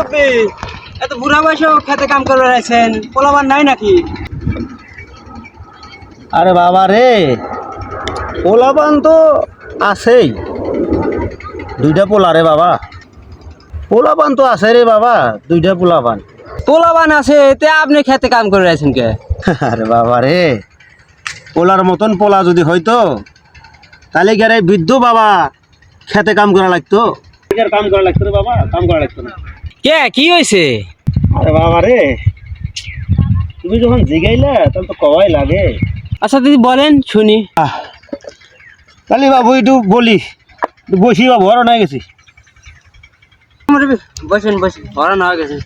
মুরব্বী, এত বুড়া বয়সেও খেতে কাম করে রয়েছেন, পোলাবার নাই নাকি? আরে বাবা রে, পোলাপান তো আছেই, দুইটা পোলা রে বাবা। পোলাপান তো আছে রে বাবা, দুইটা পোলাপান। পোলাবান আছে তে আপনি খেতে কাম করে রয়েছেন কে? আরে বাবা রে, পোলার মতন পোলা যদি হইতো তাহলে কি আর এই বৃদ্ধ বাবা খেতে কাম করা লাগতো? কাম করা লাগতো রে বাবা, কাম করা লাগতো না। কে কি হয়েছে? আরে বাবা রে, তুমি যখন জিগাইলে তখন তো কওয়াই লাগে। আচ্ছা দিদি বলেন শুনি। তাহলে বাবু একটু বলি, একটু বসি বাবু, বড় হয়ে গেছি। মুরব্বী, বসেন বসেন, হরান হয়ে গেছে।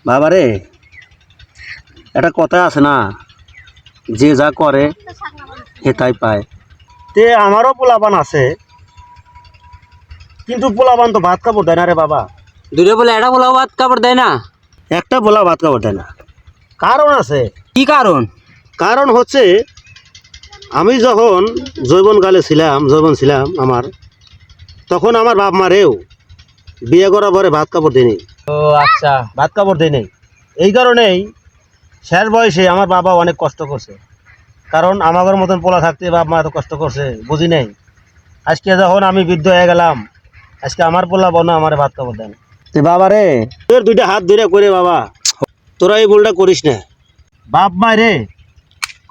বাবা রে, একটা কথা আছে না, যে যা করে সে তাই পায়। তে আমারও পোলাপান আছে, কিন্তু পোলাপান তো ভাত কাপড় দেয় না রে বাবা। দূরে বলে এটা পোলাও ভাত কাপড় দেয় না? একটা পোলা ভাত কাপড় দেয় না। কারণ আছে। কি কারণ? কারণ হচ্ছে, আমি যখন যৌবনকালে ছিলাম, যৌবন ছিলাম আমার, তখন আমার বাপ মারেও বিয়ে করার পরে ভাত কাপড় দেয়নি। ও আচ্ছা। ভাত কাপড় দেয়নি, এই কারণেই শেষ বয়সে আমার বাবা অনেক কষ্ট করছে। কারণ আমাদের মতন পোলা থাকতে বাপ মা এত কষ্ট করছে বুঝি নাই। আজকে যখন আমি বৃদ্ধ হয়ে গেলাম, আজকে আমার পোলা বোনা আমার ভাত কাপড় দেন। বাবা রে, তোর দুইটা হাত ধরে করে বাবা, তোরা এই ভুলটা করিস না। বাপ মা রে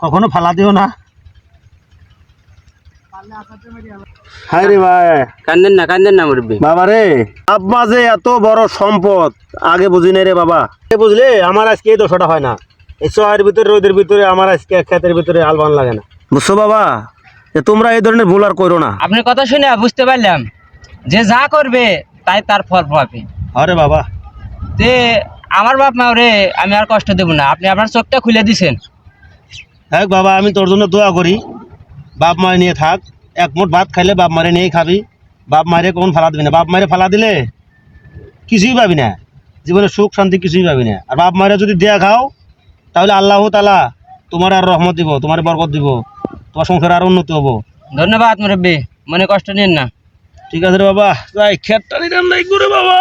কখনো ফালা দিও না। হায় রে ভাই, কান্দেন না মুরব্বী। বাবা রে, বাপ মা যে এত বড় সম্পদ আগে বুঝি নাই রে বাবা। বুঝলে আমার আজকে এই দশাটা হয় না। এই শহরের ভিতরে রোদের ভিতরে আমার আজকে ক্ষেতের ভিতরে আলবান লাগে না, বুঝছো বাবা? তোমরা এই ধরনের ভুল আর করো না। আপনার কথা শুনে বুঝতে পারলাম যে যা করবে তাই তার ফল পাবে। আরে বাবা, তে আমার বাপ মা রে আমি আর কষ্ট দেব না, আপনি আপনার চোখটা খুলে দিছেন। হ্যাঁ বাবা, আমি তোর জন্য দোয়া করি, বাপ মারে নিয়ে থাক। এক মুঠ ভাত খাইলে বাপ মারে নিয়েই খাবি, বাপ মারে কখন ফালা দিবি না। বাপ মারে ফালা দিলে কিছুই পাবি না, জীবনে সুখ শান্তি কিছুই পাবি না। আর বাপ মারে যদি দেয়া খাও, তাহলে আল্লাহ তাআলা তোমার আর রহমত দিব, তোমার বরকত দিব, তোমার সংসার আর উন্নতি হবো। ধন্যবাদ মুরব্বী, মনে কষ্ট নিন না। ঠিক আছে রে বাবা, যাই খেতটা নিলাম নাই করে বাবা।